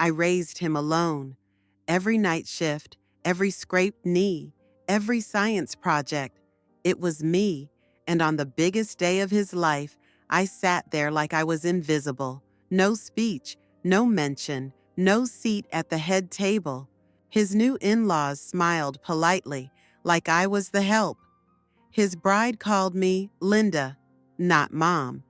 I raised him alone. Every night shift, every scraped knee, every science project. It was me, and on the biggest day of his life, I sat there like I was invisible. No speech, no mention, no seat at the head table. His new in-laws smiled politely, like I was the help. His bride called me Linda, not Mom.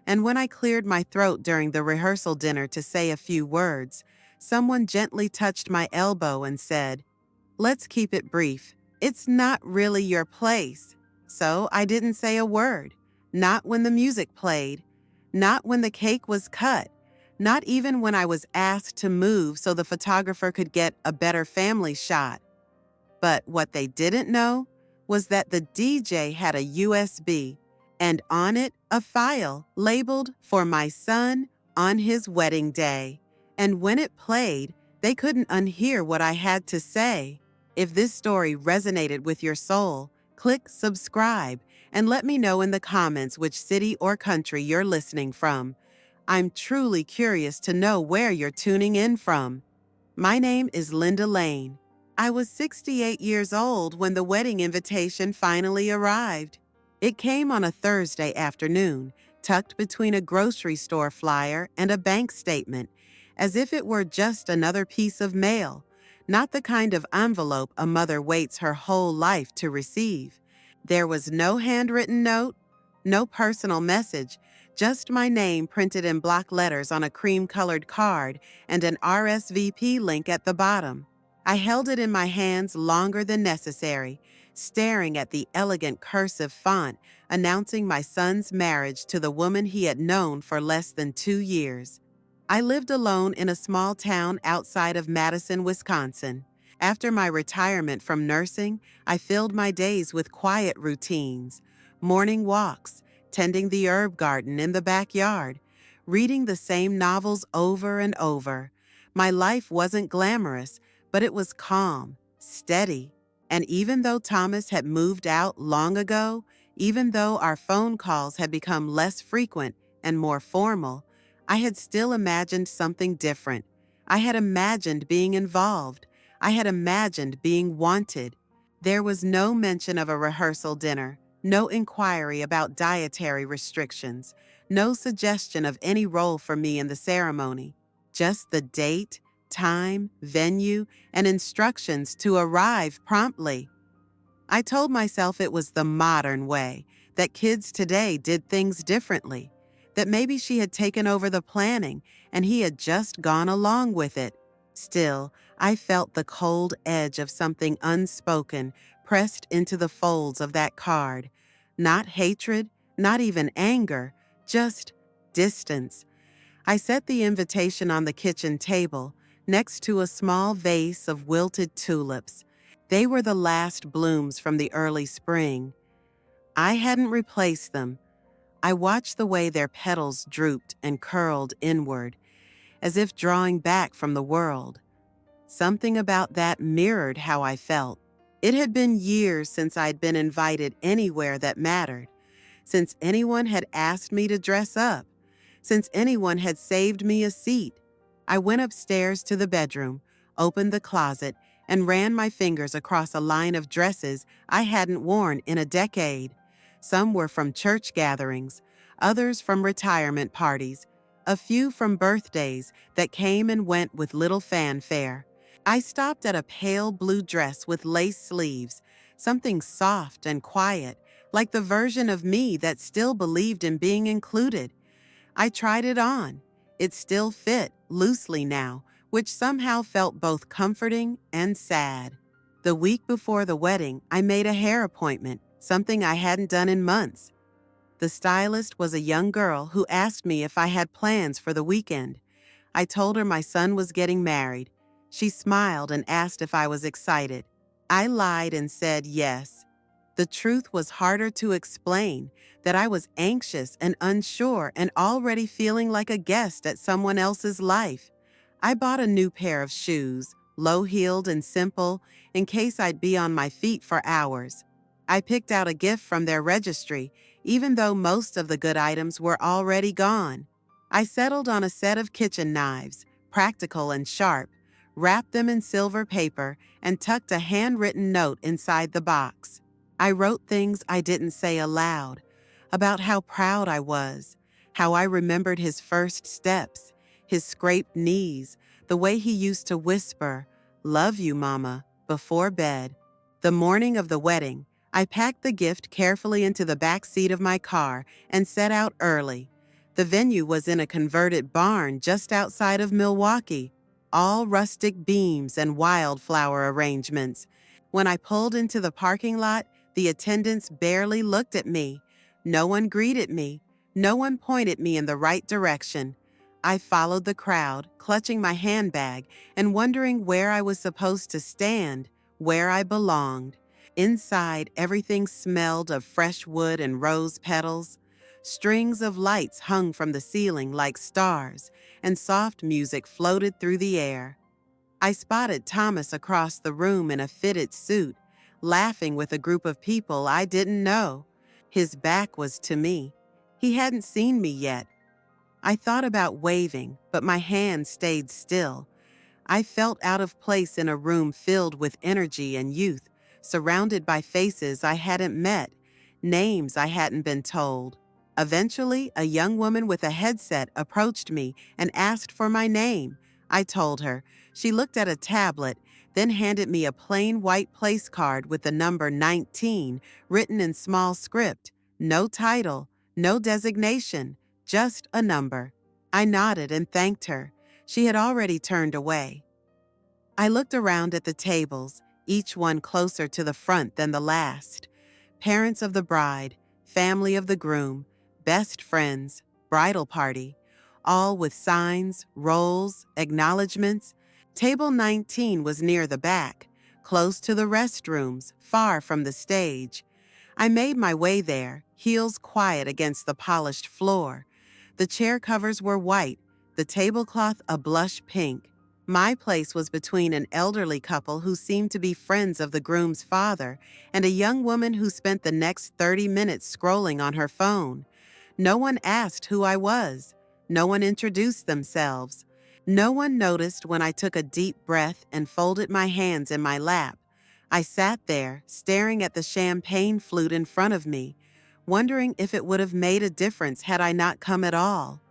And when I cleared my throat during the rehearsal dinner to say a few words, someone gently touched my elbow and said, "Let's keep it brief. It's not really your place." So I didn't say a word. Not when the music played. Not when the cake was cut. Not even when I was asked to move so the photographer could get a better family shot. But what they didn't know was that the DJ had a USB, and on it a file labeled "For my son on his wedding day." And when it played, they couldn't unhear what I had to say. If this story resonated with your soul, click subscribe and let me know in the comments which city or country you're listening from. I'm truly curious to know where you're tuning in from. My name is Linda Lane. I was 68 years old when the wedding invitation finally arrived. It came on a Thursday afternoon, tucked between a grocery store flyer and a bank statement, as if it were just another piece of mail, not the kind of envelope a mother waits her whole life to receive. There was no handwritten note, no personal message, just my name printed in block letters on a cream-colored card and an RSVP link at the bottom. I held it in my hands longer than necessary, staring at the elegant cursive font announcing my son's marriage to the woman he had known for less than 2 years. I lived alone in a small town outside of Madison, Wisconsin. After my retirement from nursing, I filled my days with quiet routines, morning walks, tending the herb garden in the backyard, reading the same novels over and over. My life wasn't glamorous, but it was calm, steady. And even though Thomas had moved out long ago, even though our phone calls had become less frequent and more formal, I had still imagined something different. I had imagined being involved. I had imagined being wanted. There was no mention of a rehearsal dinner, no inquiry about dietary restrictions, no suggestion of any role for me in the ceremony. Just the date, time, venue, and instructions to arrive promptly. I told myself it was the modern way, that kids today did things differently, that maybe she had taken over the planning and he had just gone along with it. Still, I felt the cold edge of something unspoken pressed into the folds of that card. Not hatred, not even anger, just distance. I set the invitation on the kitchen table, next to a small vase of wilted tulips. They were the last blooms from the early spring. I hadn't replaced them. I watched the way their petals drooped and curled inward, as if drawing back from the world. Something about that mirrored how I felt. It had been years since I'd been invited anywhere that mattered, since anyone had asked me to dress up, since anyone had saved me a seat. I went upstairs to the bedroom, opened the closet, and ran my fingers across a line of dresses I hadn't worn in a decade. Some were from church gatherings, others from retirement parties, a few from birthdays that came and went with little fanfare. I stopped at a pale blue dress with lace sleeves, something soft and quiet, like the version of me that still believed in being included. I tried it on. It still fit, loosely now, which somehow felt both comforting and sad. The week before the wedding, I made a hair appointment, something I hadn't done in months. The stylist was a young girl who asked me if I had plans for the weekend. I told her my son was getting married. She smiled and asked if I was excited. I lied and said yes. The truth was harder to explain, that I was anxious and unsure and already feeling like a guest at someone else's life. I bought a new pair of shoes, low-heeled and simple, in case I'd be on my feet for hours. I picked out a gift from their registry, even though most of the good items were already gone. I settled on a set of kitchen knives, practical and sharp, wrapped them in silver paper, and tucked a handwritten note inside the box. I wrote things I didn't say aloud, about how proud I was, how I remembered his first steps, his scraped knees, the way he used to whisper, "Love you, Mama," before bed. The morning of the wedding, I packed the gift carefully into the back seat of my car and set out early. The venue was in a converted barn just outside of Milwaukee, all rustic beams and wildflower arrangements. When I pulled into the parking lot, the attendants barely looked at me. No one greeted me. No one pointed me in the right direction. I followed the crowd, clutching my handbag and wondering where I was supposed to stand, where I belonged. Inside, everything smelled of fresh wood and rose petals. Strings of lights hung from the ceiling like stars, and soft music floated through the air. I spotted Thomas across the room in a fitted suit, laughing with a group of people I didn't know. His back was to me. He hadn't seen me yet. I thought about waving, but my hand stayed still. I felt out of place in a room filled with energy and youth, surrounded by faces I hadn't met, names I hadn't been told. Eventually, a young woman with a headset approached me and asked for my name. I told her. She looked at a tablet, then handed me a plain white place card with the number 19 written in small script. No title, no designation, just a number. I nodded and thanked her. She had already turned away. I looked around at the tables, each one closer to the front than the last. Parents of the bride, family of the groom, best friends, bridal party, all with signs, rolls, acknowledgments. Table 19 was near the back, close to the restrooms, far from the stage. I made my way there, heels quiet against the polished floor. The chair covers were white, the tablecloth a blush pink. My place was between an elderly couple who seemed to be friends of the groom's father and a young woman who spent the next 30 minutes scrolling on her phone. No one asked who I was. No one introduced themselves. No one noticed when I took a deep breath and folded my hands in my lap. I sat there, staring at the champagne flute in front of me, wondering if it would have made a difference had I not come at all,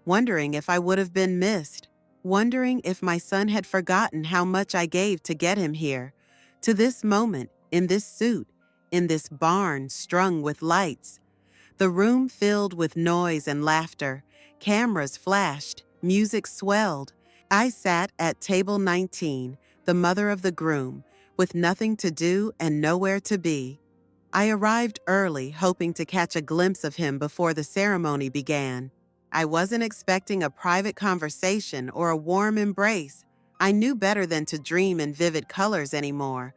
wondering if I would have been missed, wondering if my son had forgotten how much I gave to get him here, to this moment, in this suit, in this barn strung with lights. The room filled with noise and laughter. Cameras flashed, music swelled. I sat at table 19, the mother of the groom, with nothing to do and nowhere to be. I arrived early, hoping to catch a glimpse of him before the ceremony began. I wasn't expecting a private conversation or a warm embrace. I knew better than to dream in vivid colors anymore,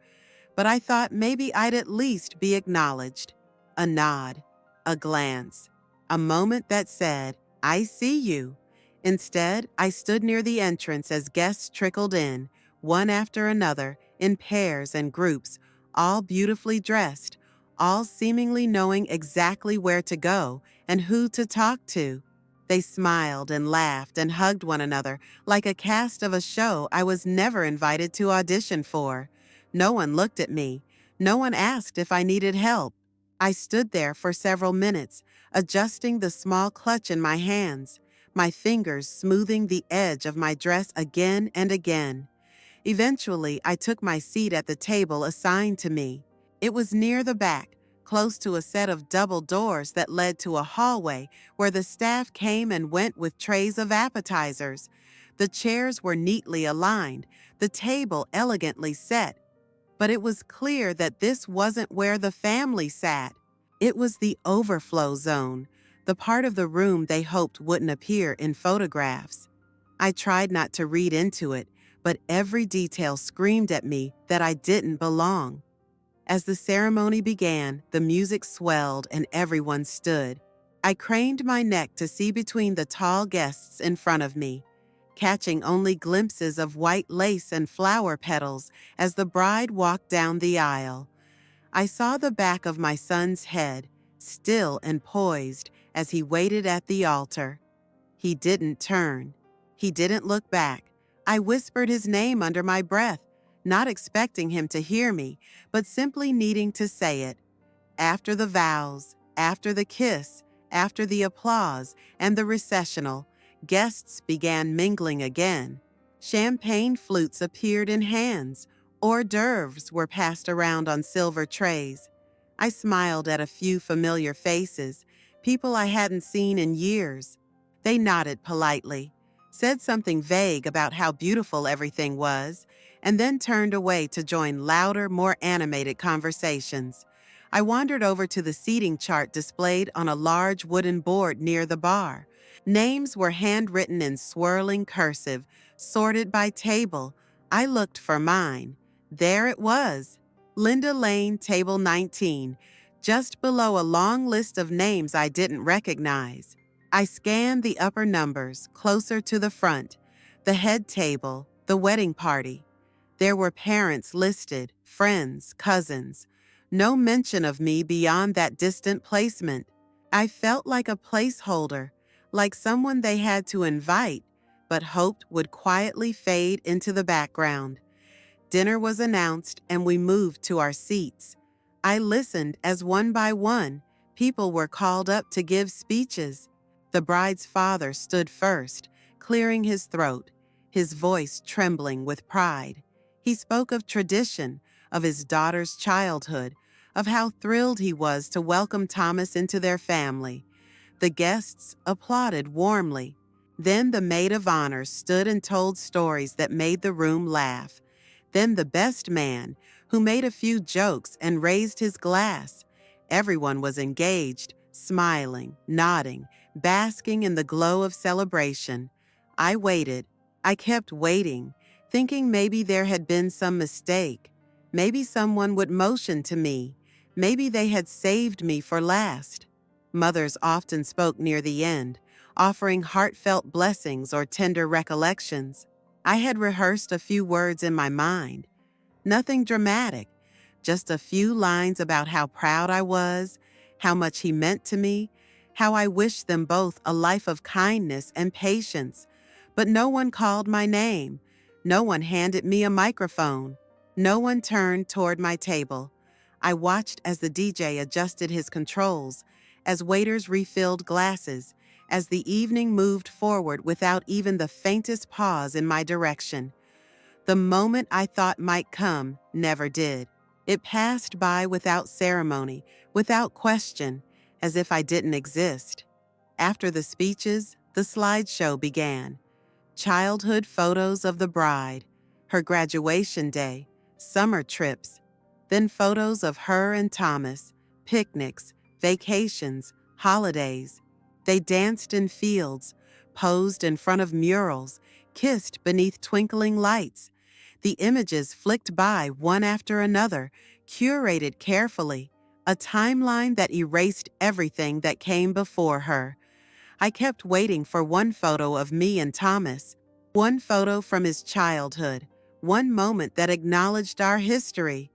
but I thought maybe I'd at least be acknowledged. A nod, a glance, a moment that said, "I see you." Instead, I stood near the entrance as guests trickled in, one after another, in pairs and groups, all beautifully dressed, all seemingly knowing exactly where to go and who to talk to. They smiled and laughed and hugged one another like a cast of a show I was never invited to audition for. No one looked at me. No one asked if I needed help. I stood there for several minutes, adjusting the small clutch in my hands, my fingers smoothing the edge of my dress again and again. Eventually, I took my seat at the table assigned to me. It was near the back, close to a set of double doors that led to a hallway where the staff came and went with trays of appetizers. The chairs were neatly aligned, the table elegantly set. But it was clear that this wasn't where the family sat. It was the overflow zone, the part of the room they hoped wouldn't appear in photographs. I tried not to read into it, but every detail screamed at me that I didn't belong. As the ceremony began, the music swelled and everyone stood. I craned my neck to see between the tall guests in front of me, catching only glimpses of white lace and flower petals as the bride walked down the aisle. I saw the back of my son's head, still and poised, as he waited at the altar. He didn't turn. He didn't look back. I whispered his name under my breath, not expecting him to hear me, but simply needing to say it. After the vows, after the kiss, after the applause and the recessional, guests began mingling again. Champagne flutes appeared in hands. Hors d'oeuvres were passed around on silver trays. I smiled at a few familiar faces, people I hadn't seen in years. They nodded politely, said something vague about how beautiful everything was, and then turned away to join louder, more animated conversations. I wandered over to the seating chart displayed on a large wooden board near the bar. Names were handwritten in swirling cursive, sorted by table. I looked for mine. There it was. Linda Lane, Table 19, just below a long list of names I didn't recognize. I scanned the upper numbers, closer to the front, the head table, the wedding party. There were parents listed, friends, cousins. No mention of me beyond that distant placement. I felt like a placeholder, like someone they had to invite, but hoped would quietly fade into the background. Dinner was announced and we moved to our seats. I listened as one by one, people were called up to give speeches. The bride's father stood first, clearing his throat, his voice trembling with pride. He spoke of tradition, of his daughter's childhood, of how thrilled he was to welcome Thomas into their family. The guests applauded warmly. Then the maid of honor stood and told stories that made the room laugh. Then the best man, who made a few jokes and raised his glass. Everyone was engaged, smiling, nodding, basking in the glow of celebration. I waited. I kept waiting, thinking maybe there had been some mistake. Maybe someone would motion to me. Maybe they had saved me for last. Mothers often spoke near the end, offering heartfelt blessings or tender recollections. I had rehearsed a few words in my mind. Nothing dramatic, just a few lines about how proud I was, how much he meant to me, how I wished them both a life of kindness and patience. But no one called my name. No one handed me a microphone. No one turned toward my table. I watched as the DJ adjusted his controls, as waiters refilled glasses, as the evening moved forward without even the faintest pause in my direction. The moment I thought might come never did. It passed by without ceremony, without question, as if I didn't exist. After the speeches, the slideshow began. Childhood photos of the bride, her graduation day, summer trips, then photos of her and Thomas, picnics, vacations, holidays. They danced in fields, posed in front of murals, kissed beneath twinkling lights. The images flicked by one after another, curated carefully, a timeline that erased everything that came before her. I kept waiting for one photo of me and Thomas, one photo from his childhood, one moment that acknowledged our history.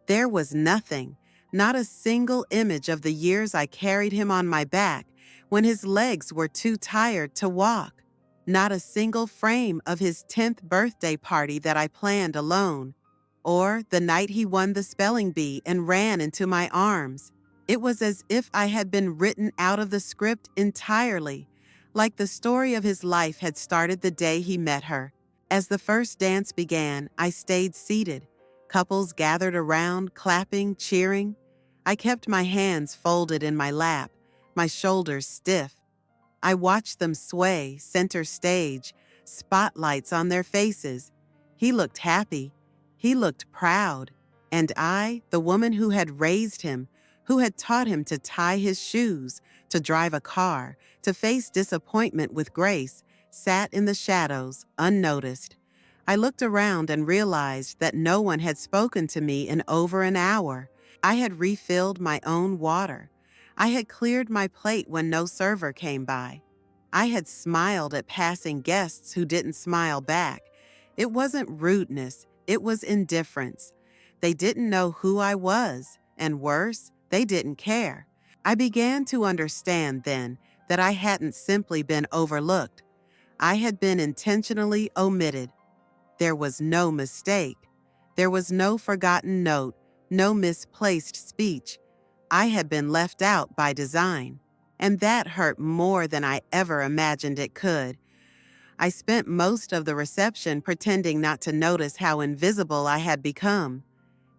There was nothing, not a single image of the years I carried him on my back when his legs were too tired to walk. Not a single frame of his 10th birthday party that I planned alone, or the night he won the spelling bee and ran into my arms. It was as if I had been written out of the script entirely, like the story of his life had started the day he met her. As the first dance began, I stayed seated. Couples gathered around, clapping, cheering. I kept my hands folded in my lap, my shoulders stiff. I watched them sway, center stage, spotlights on their faces. He looked happy. He looked proud. And I, the woman who had raised him, who had taught him to tie his shoes, to drive a car, to face disappointment with grace, sat in the shadows, unnoticed. I looked around and realized that no one had spoken to me in over an hour. I had refilled my own water. I had cleared my plate when no server came by. I had smiled at passing guests who didn't smile back. It wasn't rudeness, it was indifference. They didn't know who I was, and worse, they didn't care. I began to understand then that I hadn't simply been overlooked. I had been intentionally omitted. There was no mistake. There was no forgotten note, no misplaced speech. I had been left out by design. And that hurt more than I ever imagined it could. I spent most of the reception pretending not to notice how invisible I had become.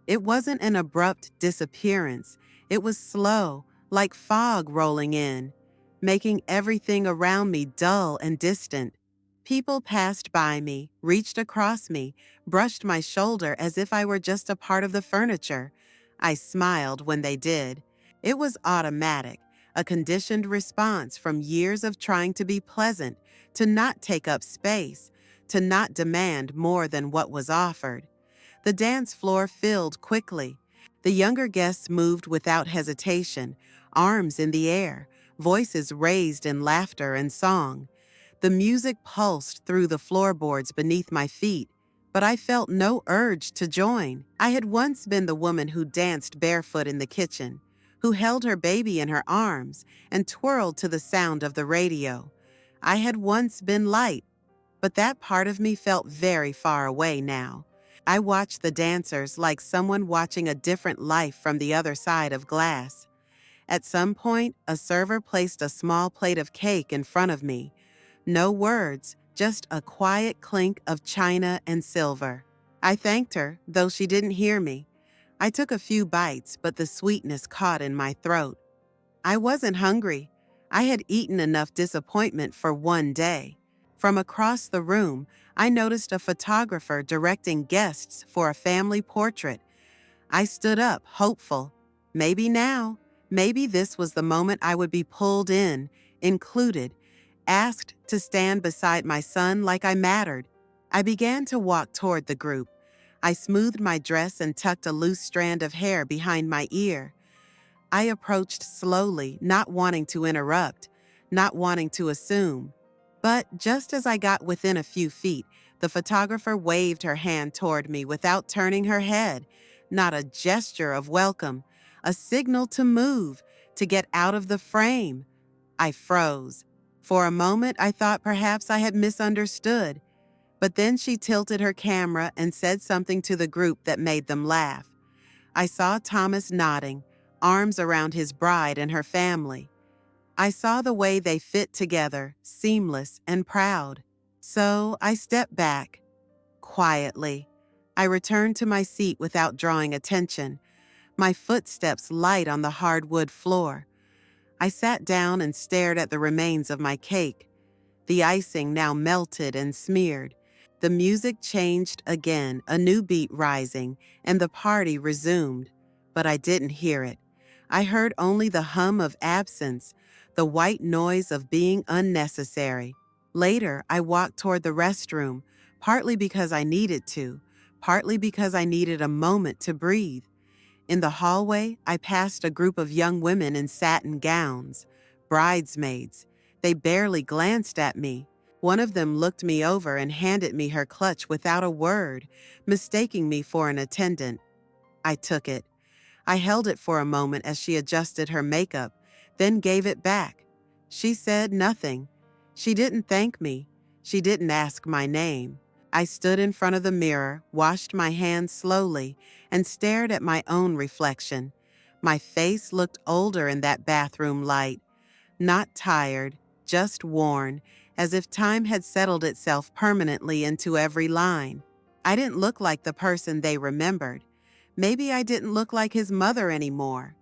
It wasn't an abrupt disappearance. It was slow, like fog rolling in, making everything around me dull and distant. People passed by me, reached across me, brushed my shoulder as if I were just a part of the furniture. I smiled when they did. It was automatic, a conditioned response from years of trying to be pleasant, to not take up space, to not demand more than what was offered. The dance floor filled quickly. The younger guests moved without hesitation, arms in the air, voices raised in laughter and song. The music pulsed through the floorboards beneath my feet, but I felt no urge to join. I had once been the woman who danced barefoot in the kitchen, who held her baby in her arms and twirled to the sound of the radio. I had once been light, but that part of me felt very far away now. I watched the dancers like someone watching a different life from the other side of glass. At some point, a server placed a small plate of cake in front of me. No words, just a quiet clink of china and silver. I thanked her, though she didn't hear me. I took a few bites, but the sweetness caught in my throat. I wasn't hungry. I had eaten enough disappointment for one day. From across the room, I noticed a photographer directing guests for a family portrait. I stood up, hopeful. Maybe now, maybe this was the moment I would be pulled in, included, asked to stand beside my son like I mattered. I began to walk toward the group. I smoothed my dress and tucked a loose strand of hair behind my ear. I approached slowly, not wanting to interrupt, not wanting to assume. But just as I got within a few feet, the photographer waved her hand toward me without turning her head. Not a gesture of welcome, a signal to move, to get out of the frame. I froze. For a moment, I thought perhaps I had misunderstood. But then she tilted her camera and said something to the group that made them laugh. I saw Thomas nodding, arms around his bride and her family. I saw the way they fit together, seamless and proud. So I stepped back, quietly. I returned to my seat without drawing attention, my footsteps light on the hardwood floor. I sat down and stared at the remains of my cake, the icing now melted and smeared. The music changed again, a new beat rising, and the party resumed. But I didn't hear it. I heard only the hum of absence, the white noise of being unnecessary. Later, I walked toward the restroom, partly because I needed to, partly because I needed a moment to breathe. In the hallway, I passed a group of young women in satin gowns, bridesmaids. They barely glanced at me. One of them looked me over and handed me her clutch without a word, mistaking me for an attendant. I took it. I held it for a moment as she adjusted her makeup, then gave it back. She said nothing. She didn't thank me. She didn't ask my name. I stood in front of the mirror, washed my hands slowly, and stared at my own reflection. My face looked older in that bathroom light. Not tired, just worn, as if time had settled itself permanently into every line. I didn't look like the person they remembered. Maybe I didn't look like his mother anymore.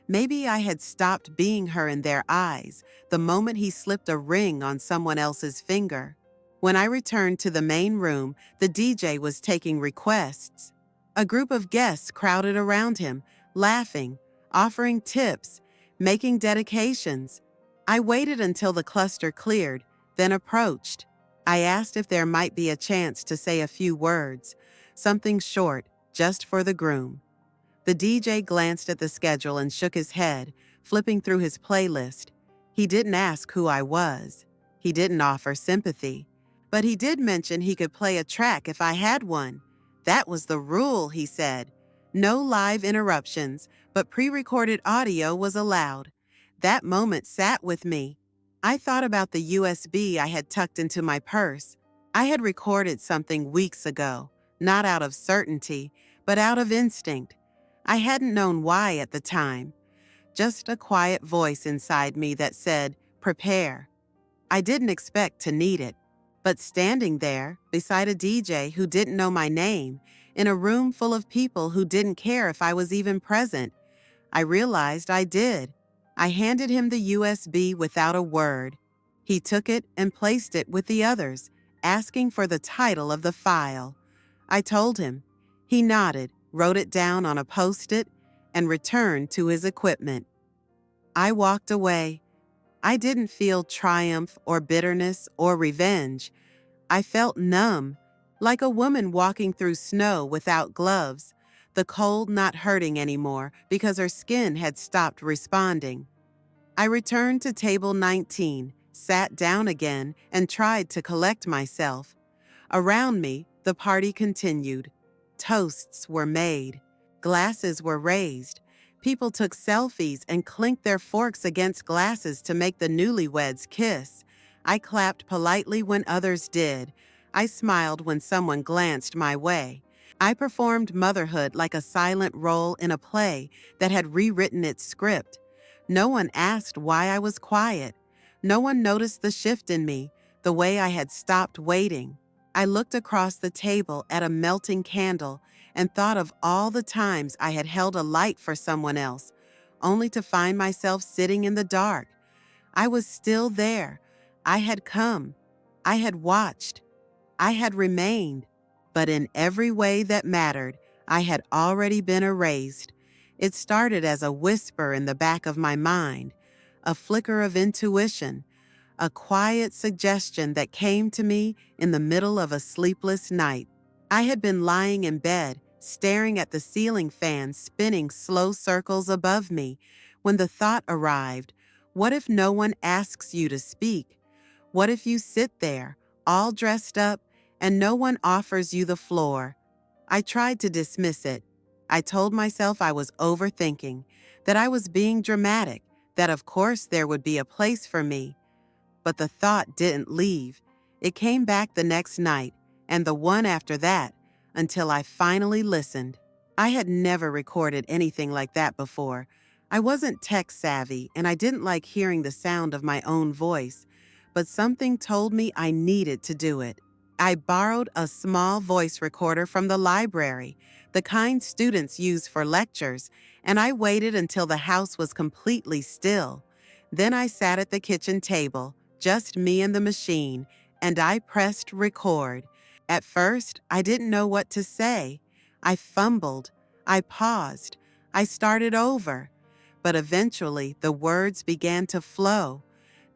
Maybe I had stopped being her in their eyes the moment he slipped a ring on someone else's finger. When I returned to the main room, the DJ was taking requests. A group of guests crowded around him, laughing, offering tips, making dedications. I waited until the cluster cleared, then approached. I asked if there might be a chance to say a few words, something short, just for the groom. The DJ glanced at the schedule and shook his head, flipping through his playlist. He didn't ask who I was. He didn't offer sympathy. But he did mention he could play a track if I had one. That was the rule, he said. No live interruptions, but pre-recorded audio was allowed. That moment sat with me. I thought about the USB I had tucked into my purse. I had recorded something weeks ago, not out of certainty, but out of instinct. I hadn't known why at the time, just a quiet voice inside me that said, "Prepare." I didn't expect to need it, but standing there, beside a DJ who didn't know my name, in a room full of people who didn't care if I was even present, I realized I did. I handed him the USB without a word. He took it and placed it with the others, asking for the title of the file. I told him. He nodded, wrote it down on a post-it, and returned to his equipment. I walked away. I didn't feel triumph or bitterness or revenge. I felt numb, like a woman walking through snow without gloves, the cold not hurting anymore because her skin had stopped responding. I returned to table 19, sat down again, and tried to collect myself. Around me, the party continued. Toasts were made. Glasses were raised. People took selfies and clinked their forks against glasses to make the newlyweds kiss. I clapped politely when others did. I smiled when someone glanced my way. I performed motherhood like a silent role in a play that had rewritten its script. No one asked why I was quiet. No one noticed the shift in me, the way I had stopped waiting. I looked across the table at a melting candle and thought of all the times I had held a light for someone else, only to find myself sitting in the dark. I was still there. I had come. I had watched. I had remained. But in every way that mattered, I had already been erased. It started as a whisper in the back of my mind, a flicker of intuition, a quiet suggestion that came to me in the middle of a sleepless night. I had been lying in bed, staring at the ceiling fan spinning slow circles above me, when the thought arrived, what if no one asks you to speak? What if you sit there, all dressed up, and no one offers you the floor? I tried to dismiss it. I told myself I was overthinking, that I was being dramatic, that of course there would be a place for me. But the thought didn't leave. It came back the next night, and the one after that, until I finally listened. I had never recorded anything like that before. I wasn't tech savvy, and I didn't like hearing the sound of my own voice, but something told me I needed to do it. I borrowed a small voice recorder from the library, the kind students use for lectures, and I waited until the house was completely still. Then I sat at the kitchen table, just me and the machine, and I pressed record. At first, I didn't know what to say. I fumbled. I paused. I started over. But eventually, the words began to flow,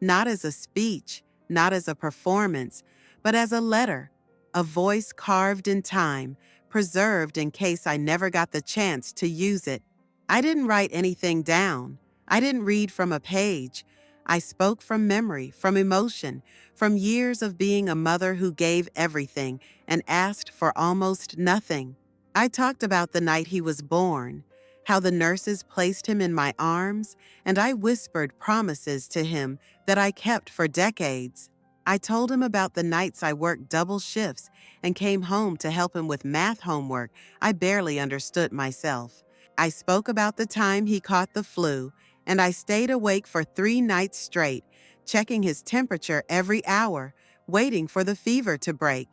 not as a speech, not as a performance, but as a letter, a voice carved in time, preserved in case I never got the chance to use it. I didn't write anything down. I didn't read from a page. I spoke from memory, from emotion, from years of being a mother who gave everything and asked for almost nothing. I talked about the night he was born, how the nurses placed him in my arms, and I whispered promises to him that I kept for decades. I told him about the nights I worked double shifts and came home to help him with math homework I barely understood myself. I spoke about the time he caught the flu, and I stayed awake for 3 nights straight, checking his temperature every hour, waiting for the fever to break.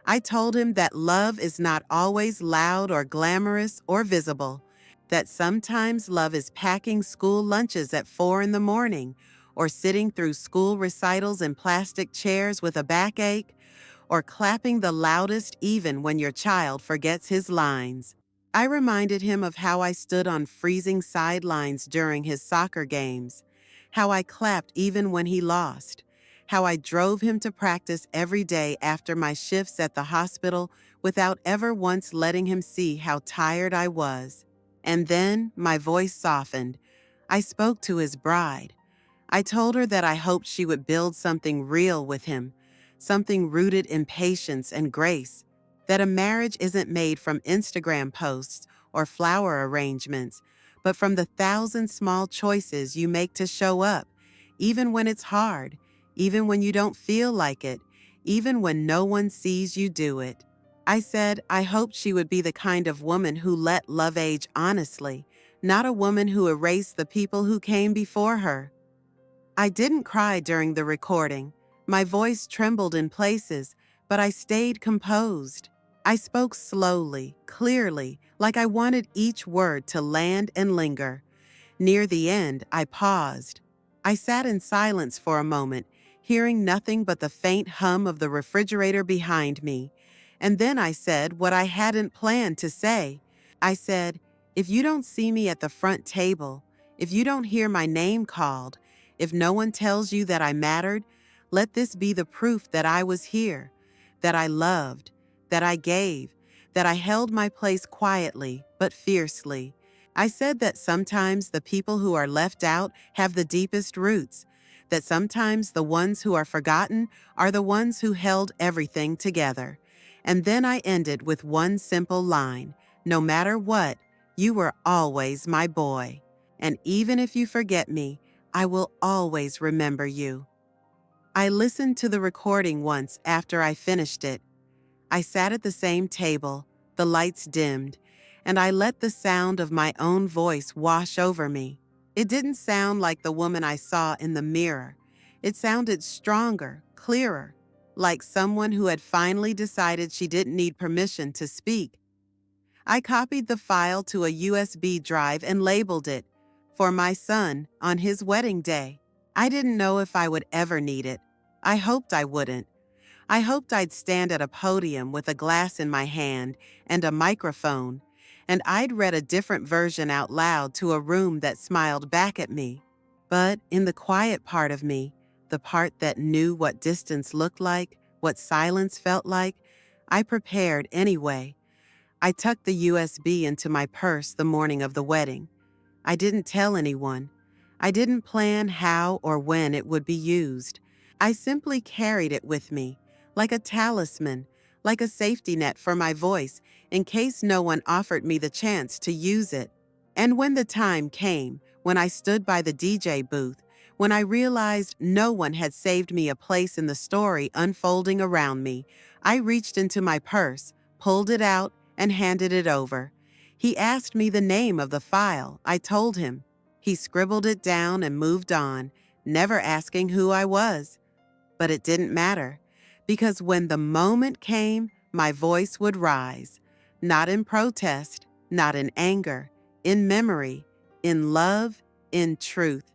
I told him that love is not always loud or glamorous or visible, that sometimes love is packing school lunches at 4 in the morning, or sitting through school recitals in plastic chairs with a backache, or clapping the loudest even when your child forgets his lines. I reminded him of how I stood on freezing sidelines during his soccer games, how I clapped even when he lost, how I drove him to practice every day after my shifts at the hospital without ever once letting him see how tired I was. And then my voice softened. I spoke to his bride. I told her that I hoped she would build something real with him, something rooted in patience and grace, that a marriage isn't made from Instagram posts or flower arrangements, but from the 1,000 small choices you make to show up, even when it's hard, even when you don't feel like it, even when no one sees you do it. I said I hoped she would be the kind of woman who let love age honestly, not a woman who erased the people who came before her. I didn't cry during the recording. My voice trembled in places, but I stayed composed. I spoke slowly, clearly, like I wanted each word to land and linger. Near the end, I paused. I sat in silence for a moment, hearing nothing but the faint hum of the refrigerator behind me. And then I said what I hadn't planned to say. I said, "If you don't see me at the front table, if you don't hear my name called, if no one tells you that I mattered, let this be the proof that I was here, that I loved, that I gave, that I held my place quietly but fiercely." I said that sometimes the people who are left out have the deepest roots, that sometimes the ones who are forgotten are the ones who held everything together. And then I ended with one simple line: "No matter what, you were always my boy. And even if you forget me, I will always remember you." I listened to the recording once after I finished it. I sat at the same table, the lights dimmed, and I let the sound of my own voice wash over me. It didn't sound like the woman I saw in the mirror. It sounded stronger, clearer, like someone who had finally decided she didn't need permission to speak. I copied the file to a USB drive and labeled it, "For my son on his wedding day." I didn't know if I would ever need it. I hoped I wouldn't. I hoped I'd stand at a podium with a glass in my hand and a microphone, and I'd read a different version out loud to a room that smiled back at me. But in the quiet part of me, the part that knew what distance looked like, what silence felt like, I prepared anyway. I tucked the USB into my purse the morning of the wedding. I didn't tell anyone. I didn't plan how or when it would be used. I simply carried it with me, like a talisman, like a safety net for my voice, in case no one offered me the chance to use it. And when the time came, when I stood by the DJ booth, when I realized no one had saved me a place in the story unfolding around me, I reached into my purse, pulled it out, and handed it over. He asked me the name of the file. I told him. He scribbled it down and moved on, never asking who I was. But it didn't matter, because when the moment came, my voice would rise, not in protest, not in anger, in memory, in love, in truth.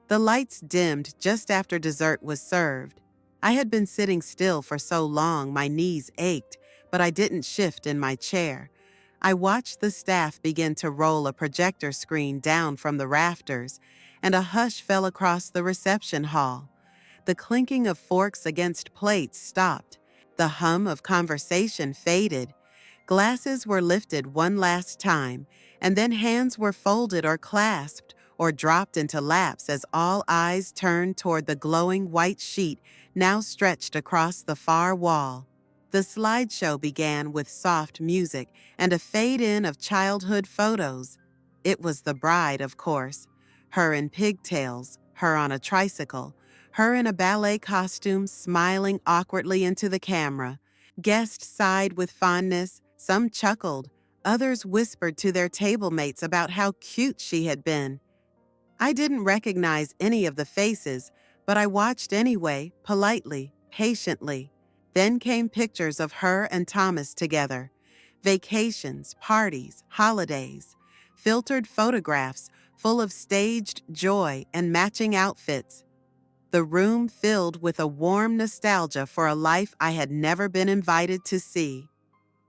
The lights dimmed just after dessert was served. I had been sitting still for so long my knees ached, but I didn't shift in my chair. I watched the staff begin to roll a projector screen down from the rafters, and a hush fell across the reception hall. The clinking of forks against plates stopped. The hum of conversation faded. Glasses were lifted one last time, and then hands were folded or clasped or dropped into laps as all eyes turned toward the glowing white sheet now stretched across the far wall. The slideshow began with soft music and a fade-in of childhood photos. It was the bride, of course. Her in pigtails, her on a tricycle, her in a ballet costume smiling awkwardly into the camera. Guests sighed with fondness, some chuckled, others whispered to their table mates about how cute she had been. I didn't recognize any of the faces, but I watched anyway, politely, patiently. Then came pictures of her and Thomas together. Vacations, parties, holidays. Filtered photographs full of staged joy and matching outfits. The room filled with a warm nostalgia for a life I had never been invited to see.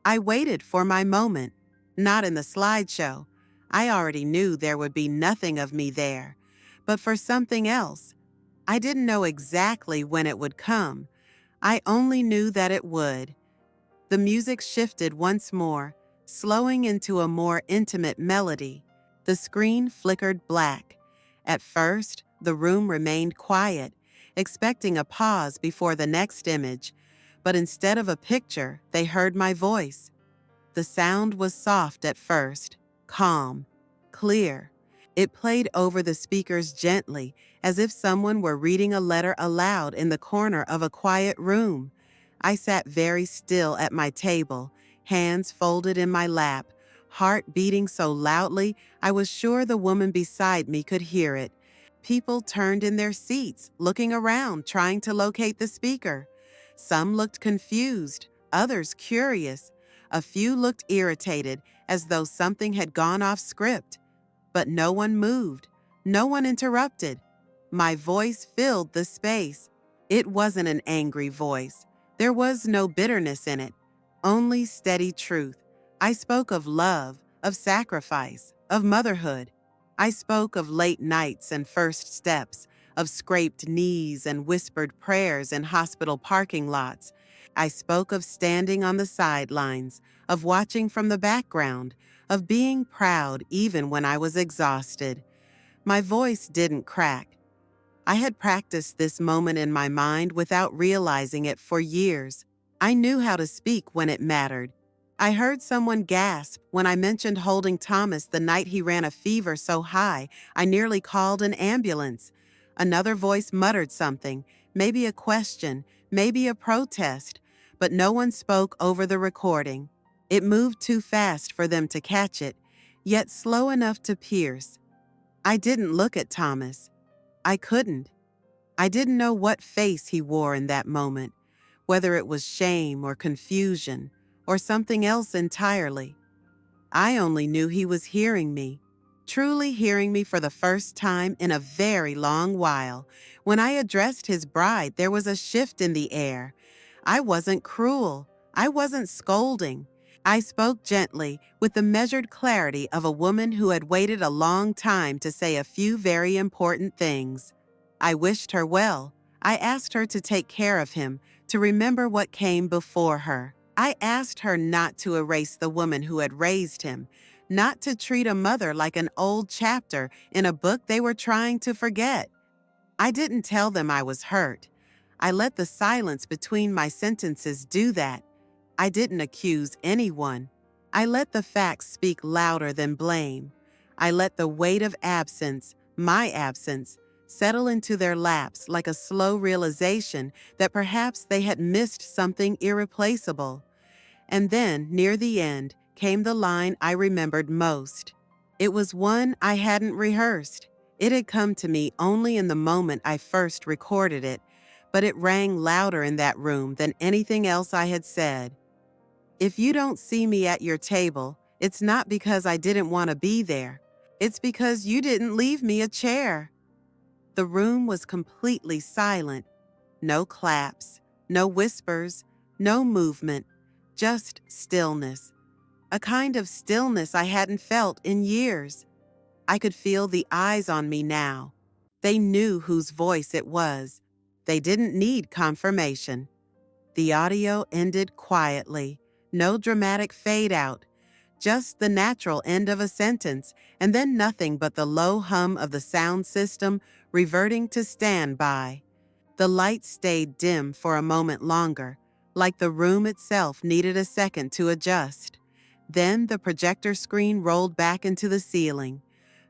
I waited for my moment, not in the slideshow. I already knew there would be nothing of me there, but for something else. I didn't know exactly when it would come. I only knew that it would. The music shifted once more, slowing into a more intimate melody. The screen flickered black. At first, the room remained quiet, expecting a pause before the next image, but instead of a picture, they heard my voice. The sound was soft at first, calm, clear. It played over the speakers gently, as if someone were reading a letter aloud in the corner of a quiet room. I sat very still at my table, hands folded in my lap, heart beating so loudly I was sure the woman beside me could hear it. People turned in their seats, looking around, trying to locate the speaker. Some looked confused, others curious. A few looked irritated, as though something had gone off script. But no one moved, no one interrupted. My voice filled the space. It wasn't an angry voice. There was no bitterness in it, only steady truth. I spoke of love, of sacrifice, of motherhood. I spoke of late nights and first steps, of scraped knees and whispered prayers in hospital parking lots. I spoke of standing on the sidelines, of watching from the background, of being proud even when I was exhausted. My voice didn't crack. I had practiced this moment in my mind without realizing it for years. I knew how to speak when it mattered. I heard someone gasp when I mentioned holding Thomas the night he ran a fever so high I nearly called an ambulance. Another voice muttered something, maybe a question, maybe a protest, but no one spoke over the recording. It moved too fast for them to catch it, yet slow enough to pierce. I didn't look at Thomas. I couldn't. I didn't know what face he wore in that moment, whether it was shame or confusion or something else entirely. I only knew he was hearing me, truly hearing me for the first time in a very long while. When I addressed his bride, there was a shift in the air. I wasn't cruel. I wasn't scolding. I spoke gently, with the measured clarity of a woman who had waited a long time to say a few very important things. I wished her well. I asked her to take care of him, to remember what came before her. I asked her not to erase the woman who had raised him, not to treat a mother like an old chapter in a book they were trying to forget. I didn't tell them I was hurt. I let the silence between my sentences do that. I didn't accuse anyone. I let the facts speak louder than blame. I let the weight of absence, my absence, settle into their laps like a slow realization that perhaps they had missed something irreplaceable. And then, near the end, came the line I remembered most. It was one I hadn't rehearsed. It had come to me only in the moment I first recorded it, but it rang louder in that room than anything else I had said. If you don't see me at your table, it's not because I didn't want to be there. It's because you didn't leave me a chair. The room was completely silent. No claps, no whispers, no movement, just stillness. A kind of stillness I hadn't felt in years. I could feel the eyes on me now. They knew whose voice it was. They didn't need confirmation. The audio ended quietly. No dramatic fade out, just the natural end of a sentence, and then nothing but the low hum of the sound system reverting to standby. The light stayed dim for a moment longer, like the room itself needed a second to adjust. Then the projector screen rolled back into the ceiling.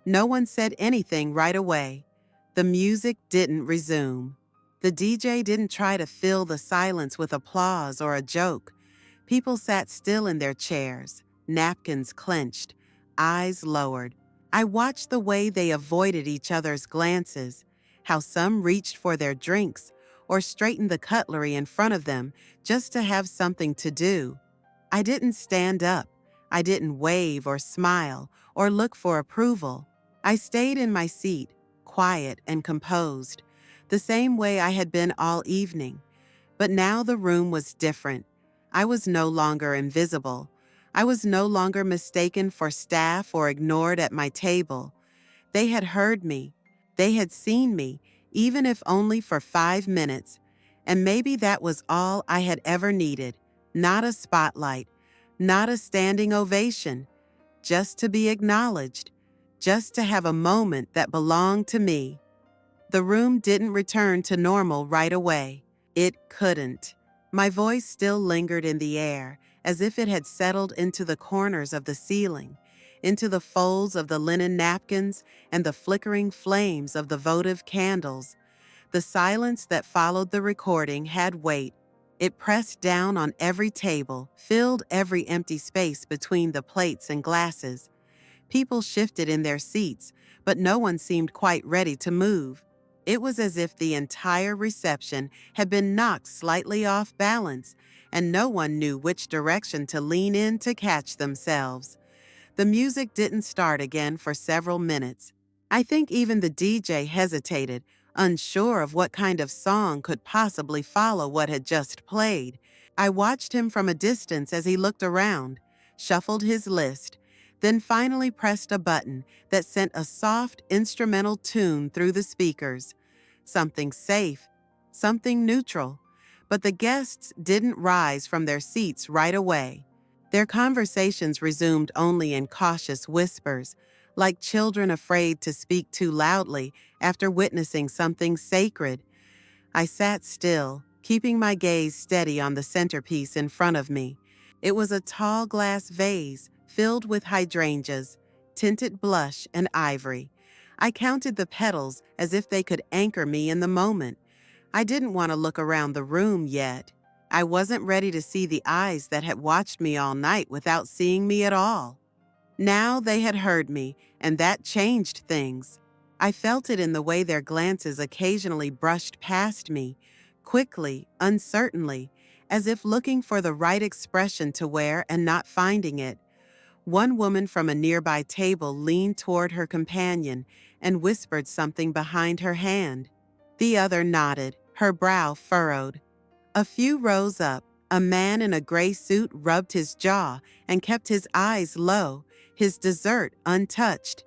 No one said anything right away. The music didn't resume. The DJ didn't try to fill the silence with applause or a joke. People sat still in their chairs, napkins clenched, eyes lowered. I watched the way they avoided each other's glances, how some reached for their drinks or straightened the cutlery in front of them just to have something to do. I didn't stand up. I didn't wave or smile or look for approval. I stayed in my seat, quiet and composed, the same way I had been all evening. But now the room was different. I was no longer invisible. I was no longer mistaken for staff or ignored at my table. They had heard me. They had seen me, even if only for 5 minutes. And maybe that was all I had ever needed. Not a spotlight, not a standing ovation, just to be acknowledged, just to have a moment that belonged to me. The room didn't return to normal right away. It couldn't. My voice still lingered in the air, as if it had settled into the corners of the ceiling, into the folds of the linen napkins and the flickering flames of the votive candles. The silence that followed the recording had weight. It pressed down on every table, filled every empty space between the plates and glasses. People shifted in their seats, but no one seemed quite ready to move. It was as if the entire reception had been knocked slightly off balance, and no one knew which direction to lean in to catch themselves. The music didn't start again for several minutes. I think even the DJ hesitated, unsure of what kind of song could possibly follow what had just played. I watched him from a distance as he looked around, shuffled his list, then finally pressed a button that sent a soft instrumental tune through the speakers. Something safe, something neutral. But the guests didn't rise from their seats right away. Their conversations resumed only in cautious whispers, like children afraid to speak too loudly after witnessing something sacred. I sat still, keeping my gaze steady on the centerpiece in front of me. It was a tall glass vase filled with hydrangeas, tinted blush and ivory. I counted the petals as if they could anchor me in the moment. I didn't want to look around the room yet. I wasn't ready to see the eyes that had watched me all night without seeing me at all. Now they had heard me, and that changed things. I felt it in the way their glances occasionally brushed past me, quickly, uncertainly, as if looking for the right expression to wear and not finding it. One woman from a nearby table leaned toward her companion and whispered something behind her hand. The other nodded, her brow furrowed. A few rows up, a man in a gray suit rubbed his jaw and kept his eyes low, his dessert untouched.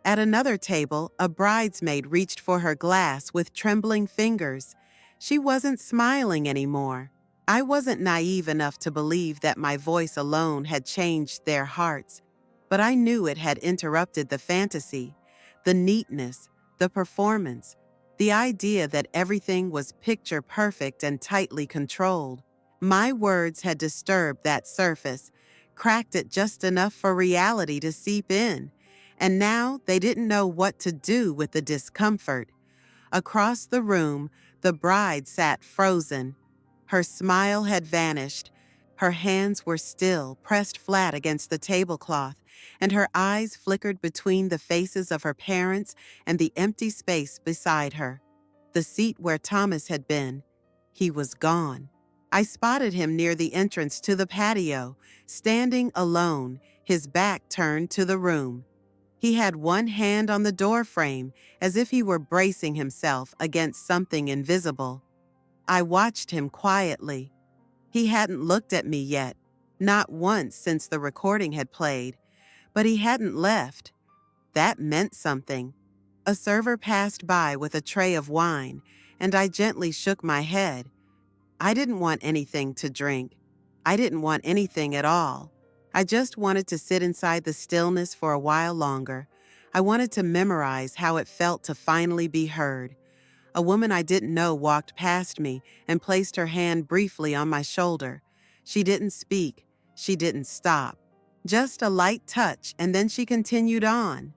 At another table, a bridesmaid reached for her glass with trembling fingers. She wasn't smiling anymore. I wasn't naive enough to believe that my voice alone had changed their hearts, but I knew it had interrupted the fantasy, the neatness, the performance, the idea that everything was picture perfect and tightly controlled. My words had disturbed that surface, cracked it just enough for reality to seep in, and now they didn't know what to do with the discomfort. Across the room, the bride sat frozen. Her smile had vanished. Her hands were still, pressed flat against the tablecloth, and her eyes flickered between the faces of her parents and the empty space beside her. The seat where Thomas had been, he was gone. I spotted him near the entrance to the patio, standing alone, his back turned to the room. He had one hand on the door frame, as if he were bracing himself against something invisible. I watched him quietly. He hadn't looked at me yet, not once since the recording had played, but he hadn't left. That meant something. A server passed by with a tray of wine, and I gently shook my head. I didn't want anything to drink. I didn't want anything at all. I just wanted to sit inside the stillness for a while longer. I wanted to memorize how it felt to finally be heard. A woman I didn't know walked past me and placed her hand briefly on my shoulder. She didn't speak. She didn't stop. Just a light touch, and then she continued on.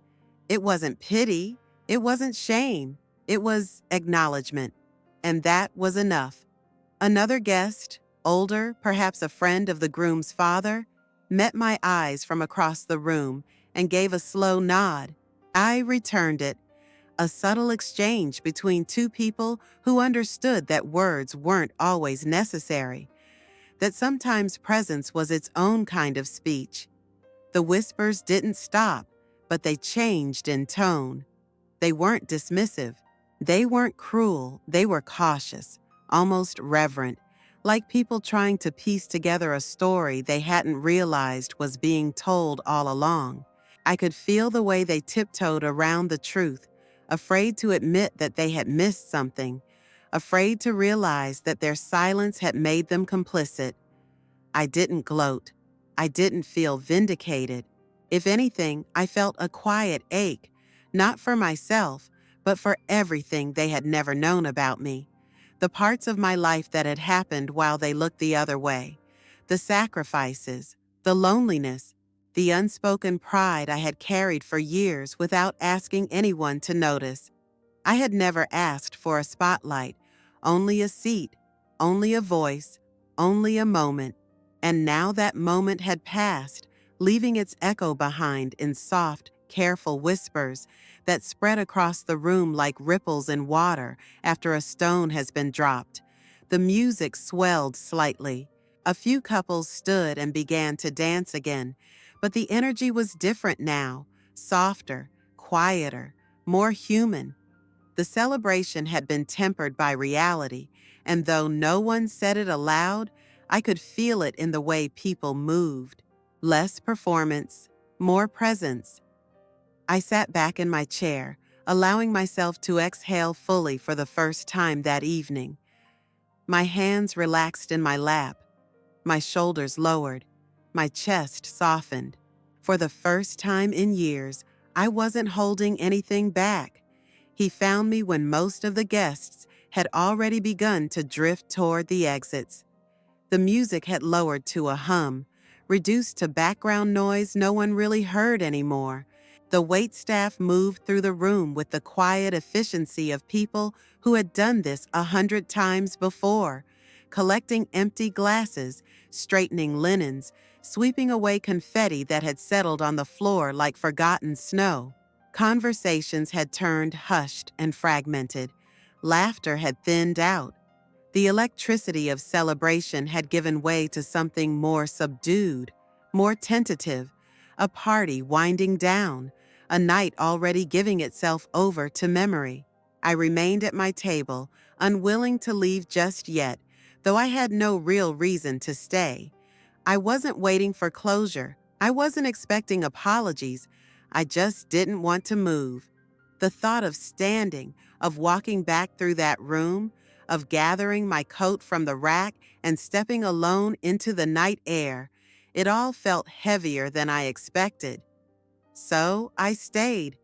It wasn't pity. It wasn't shame. It was acknowledgement. And that was enough. Another guest, older, perhaps a friend of the groom's father, met my eyes from across the room and gave a slow nod. I returned it. A subtle exchange between two people who understood that words weren't always necessary, that sometimes presence was its own kind of speech. The whispers didn't stop, but they changed in tone. They weren't dismissive. They weren't cruel. They were cautious, almost reverent, like people trying to piece together a story they hadn't realized was being told all along. I could feel the way they tiptoed around the truth, afraid to admit that they had missed something, afraid to realize that their silence had made them complicit. I didn't gloat. I didn't feel vindicated. If anything, I felt a quiet ache, not for myself, but for everything they had never known about me. The parts of my life that had happened while they looked the other way, the sacrifices, the loneliness, the unspoken pride I had carried for years without asking anyone to notice. I had never asked for a spotlight, only a seat, only a voice, only a moment. And now that moment had passed, leaving its echo behind in soft, careful whispers that spread across the room like ripples in water after a stone has been dropped. The music swelled slightly. A few couples stood and began to dance again, but the energy was different now, softer, quieter, more human. The celebration had been tempered by reality, and though no one said it aloud, I could feel it in the way people moved. Less performance, more presence. I sat back in my chair, allowing myself to exhale fully for the first time that evening. My hands relaxed in my lap, my shoulders lowered, my chest softened. For the first time in years, I wasn't holding anything back. He found me when most of the guests had already begun to drift toward the exits. The music had lowered to a hum, reduced to background noise no one really heard anymore. The waitstaff moved through the room with the quiet efficiency of people who had done this 100 times before, collecting empty glasses, straightening linens, sweeping away confetti that had settled on the floor like forgotten snow. Conversations had turned hushed and fragmented. Laughter had thinned out. The electricity of celebration had given way to something more subdued, more tentative, a party winding down, a night already giving itself over to memory. I remained at my table, unwilling to leave just yet, though I had no real reason to stay. I wasn't waiting for closure. I wasn't expecting apologies. I just didn't want to move. The thought of standing, of walking back through that room, of gathering my coat from the rack and stepping alone into the night air, it all felt heavier than I expected. So I stayed,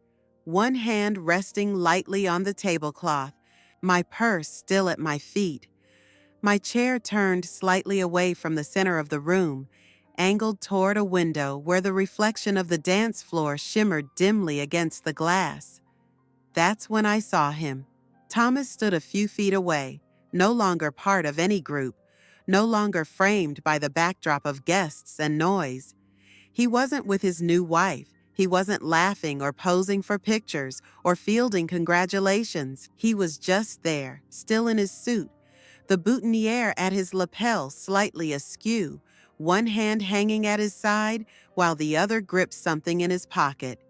one hand resting lightly on the tablecloth, my purse still at my feet. My chair turned slightly away from the center of the room, angled toward a window where the reflection of the dance floor shimmered dimly against the glass. That's when I saw him. Thomas stood a few feet away, no longer part of any group, no longer framed by the backdrop of guests and noise. He wasn't with his new wife. He wasn't laughing or posing for pictures or fielding congratulations. He was just there, still in his suit, the boutonniere at his lapel slightly askew, one hand hanging at his side while the other gripped something in his pocket.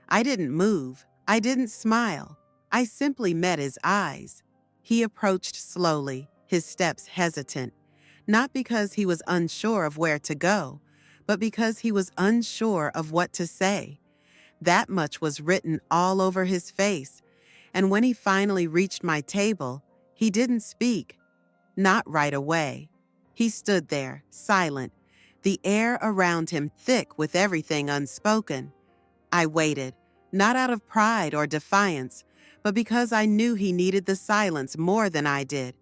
I didn't move. I didn't smile. I simply met his eyes. He approached slowly, his steps hesitant, not because he was unsure of where to go, but because he was unsure of what to say. That much was written all over his face, and when he finally reached my table, he didn't speak. Not right away. He stood there, silent, the air around him thick with everything unspoken. I waited, not out of pride or defiance, but because I knew he needed the silence more than I did.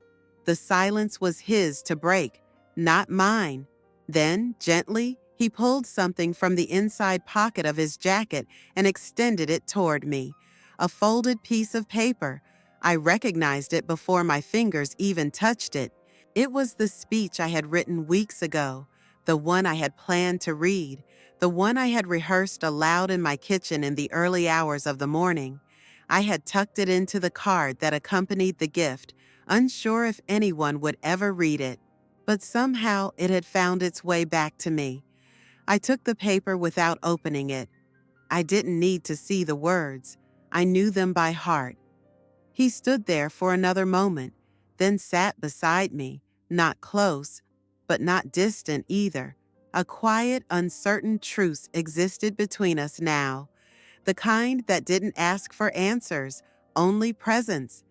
The silence was his to break, not mine. Then, gently, he pulled something from the inside pocket of his jacket and extended it toward me. A folded piece of paper. I recognized it before my fingers even touched it. It was the speech I had written weeks ago, the one I had planned to read, the one I had rehearsed aloud in my kitchen in the early hours of the morning. I had tucked it into the card that accompanied the gift, unsure if anyone would ever read it. But somehow it had found its way back to me. I took the paper without opening it. I didn't need to see the words. I knew them by heart. He stood there for another moment, then sat beside me, not close, but not distant either. A quiet, uncertain truce existed between us now, the kind that didn't ask for answers, only presence.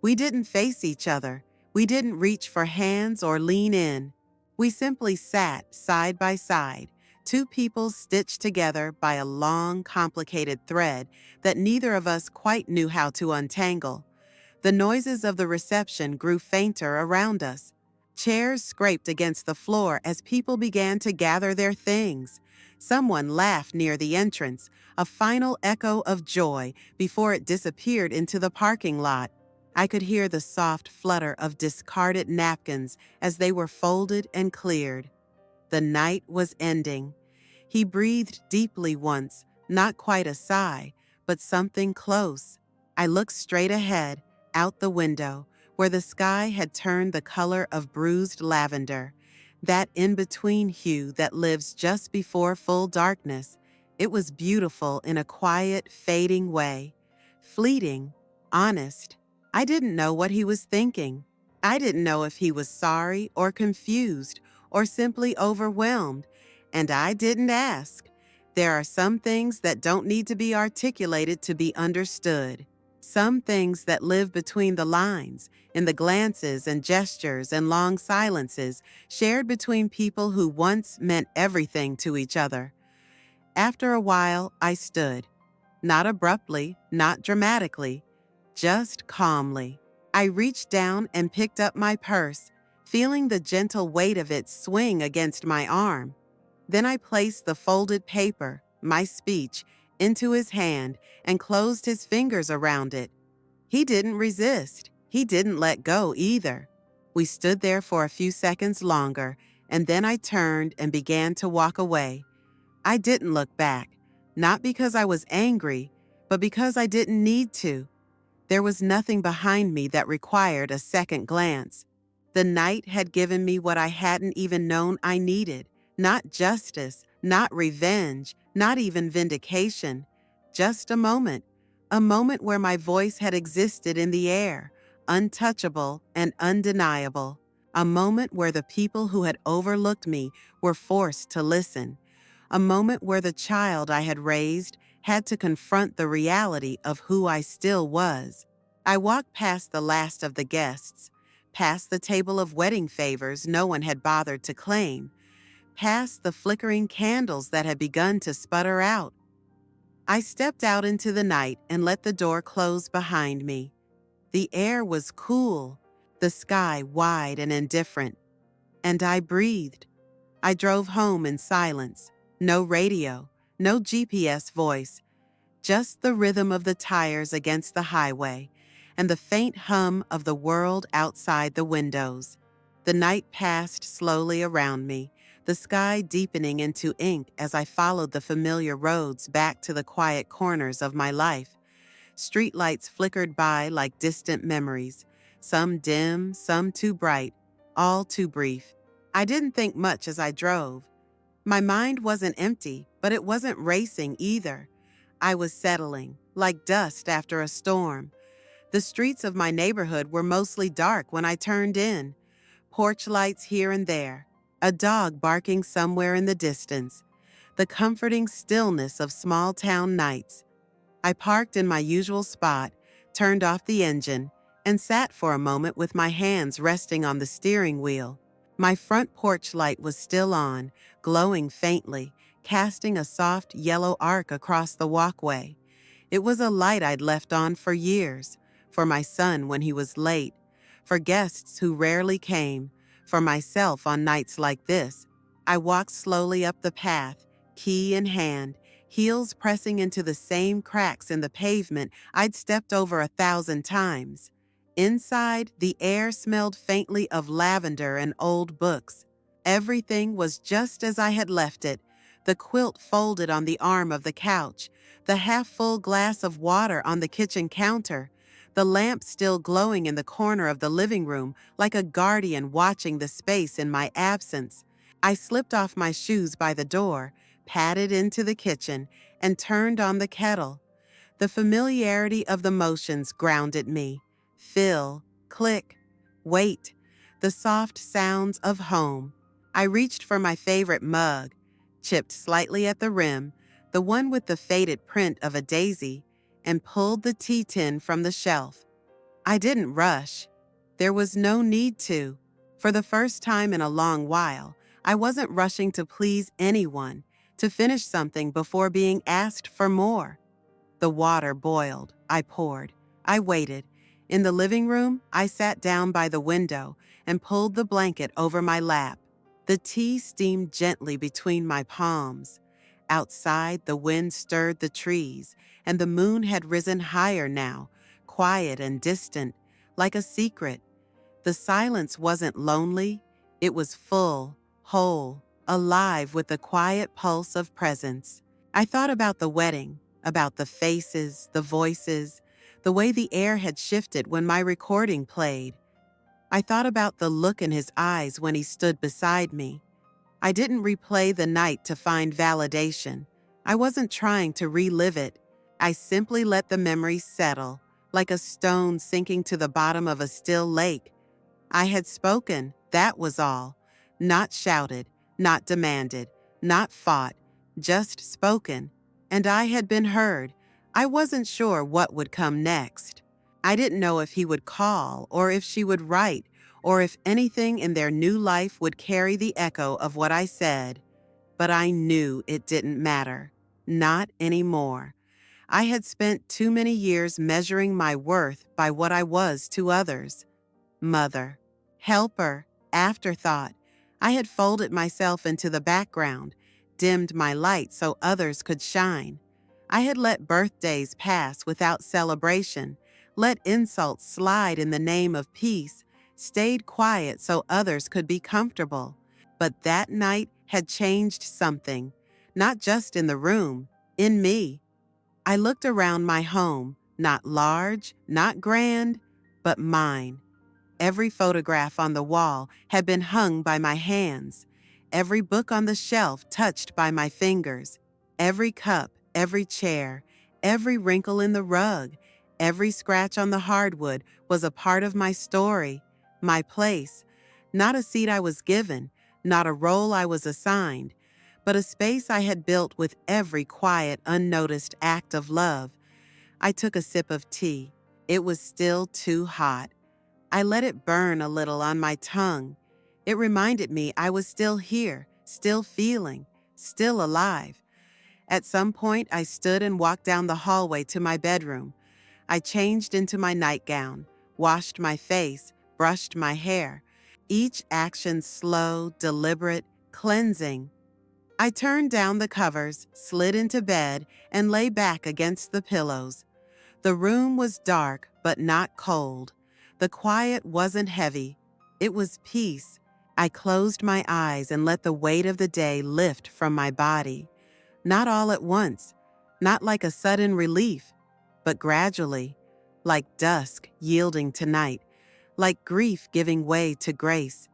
We didn't face each other. We didn't reach for hands or lean in. We simply sat side by side, two people stitched together by a long, complicated thread that neither of us quite knew how to untangle. The noises of the reception grew fainter around us. Chairs scraped against the floor as people began to gather their things. Someone laughed near the entrance, a final echo of joy before it disappeared into the parking lot. I could hear the soft flutter of discarded napkins as they were folded and cleared. The night was ending. He breathed deeply once, not quite a sigh, but something close. I looked straight ahead, out the window, where the sky had turned the color of bruised lavender, that in-between hue that lives just before full darkness. It was beautiful in a quiet, fading way. Fleeting, honest. I didn't know what he was thinking. I didn't know if he was sorry or confused or simply overwhelmed, and I didn't ask. There are some things that don't need to be articulated to be understood. Some things that live between the lines, in the glances and gestures and long silences shared between people who once meant everything to each other. After a while, I stood. Not abruptly, not dramatically, just calmly. I reached down and picked up my purse, feeling the gentle weight of it swing against my arm. Then I placed the folded paper, my speech, into his hand and closed his fingers around it. He didn't resist. He didn't let go either. We stood there for a few seconds longer, and then I turned and began to walk away. I didn't look back, not because I was angry, but because I didn't need to. There was nothing behind me that required a second glance. The night had given me what I hadn't even known I needed. Not justice, not revenge, not even vindication. Just a moment where my voice had existed in the air, untouchable and undeniable. A moment where the people who had overlooked me were forced to listen. A moment where the child I had raised had to confront the reality of who I still was. I walked past the last of the guests, past the table of wedding favors no one had bothered to claim, past the flickering candles that had begun to sputter out. I stepped out into the night and let the door close behind me. The air was cool, the sky wide and indifferent, and I breathed. I drove home in silence. No radio, no GPS voice, just the rhythm of the tires against the highway and the faint hum of the world outside the windows. The night passed slowly around me, the sky deepening into ink as I followed the familiar roads back to the quiet corners of my life. Streetlights flickered by like distant memories, some dim, some too bright, all too brief. I didn't think much as I drove. My mind wasn't empty, but it wasn't racing either. I was settling, like dust after a storm. The streets of my neighborhood were mostly dark when I turned in. Porch lights here and there, a dog barking somewhere in the distance, the comforting stillness of small town nights. I parked in my usual spot, turned off the engine, and sat for a moment with my hands resting on the steering wheel. My front porch light was still on, glowing faintly, casting a soft yellow arc across the walkway. It was a light I'd left on for years, for my son when he was late, for guests who rarely came, for myself on nights like this. I walked slowly up the path, key in hand, heels pressing into the same cracks in the pavement I'd stepped over 1,000 times. Inside, the air smelled faintly of lavender and old books. Everything was just as I had left it, the quilt folded on the arm of the couch, the half-full glass of water on the kitchen counter, the lamp still glowing in the corner of the living room like a guardian watching the space in my absence. I slipped off my shoes by the door, padded into the kitchen, and turned on the kettle. The familiarity of the motions grounded me. Fill, click, wait, the soft sounds of home. I reached for my favorite mug, chipped slightly at the rim, the one with the faded print of a daisy, and pulled the tea tin from the shelf. I didn't rush. There was no need to. For the first time in a long while, I wasn't rushing to please anyone, to finish something before being asked for more. The water boiled. I poured. I waited. In the living room, I sat down by the window and pulled the blanket over my lap. The tea steamed gently between my palms. Outside, the wind stirred the trees, and the moon had risen higher now, quiet and distant, like a secret. The silence wasn't lonely, it was full, whole, alive with the quiet pulse of presence. I thought about the wedding, about the faces, the voices, the way the air had shifted when my recording played. I thought about the look in his eyes when he stood beside me. I didn't replay the night to find validation. I wasn't trying to relive it. I simply let the memory settle, like a stone sinking to the bottom of a still lake. I had spoken, that was all. Not shouted, not demanded, not fought, just spoken. And I had been heard. I wasn't sure what would come next. I didn't know if he would call, or if she would write, or if anything in their new life would carry the echo of what I said. But I knew it didn't matter. Not anymore. I had spent too many years measuring my worth by what I was to others. Mother, helper, afterthought. I had folded myself into the background, dimmed my light so others could shine. I had let birthdays pass without celebration, let insults slide in the name of peace, stayed quiet so others could be comfortable. But that night had changed something, not just in the room, in me. I looked around my home, not large, not grand, but mine. Every photograph on the wall had been hung by my hands, every book on the shelf touched by my fingers, every cup, every chair, every wrinkle in the rug, every scratch on the hardwood was a part of my story, my place, not a seat I was given, not a role I was assigned, but a space I had built with every quiet, unnoticed act of love. I took a sip of tea. It was still too hot. I let it burn a little on my tongue. It reminded me I was still here, still feeling, still alive. At some point, I stood and walked down the hallway to my bedroom. I changed into my nightgown, washed my face, brushed my hair. Each action slow, deliberate, cleansing. I turned down the covers, slid into bed, and lay back against the pillows. The room was dark, but not cold. The quiet wasn't heavy. It was peace. I closed my eyes and let the weight of the day lift from my body. Not all at once, not like a sudden relief, but gradually, like dusk yielding to night, like grief giving way to grace.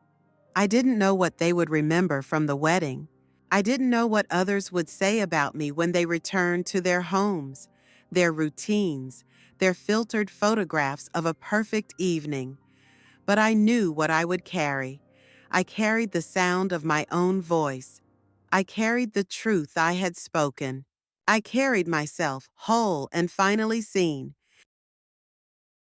I didn't know what they would remember from the wedding. I didn't know what others would say about me when they returned to their homes, their routines, their filtered photographs of a perfect evening. But I knew what I would carry. I carried the sound of my own voice. I carried the truth I had spoken. I carried myself whole and finally seen,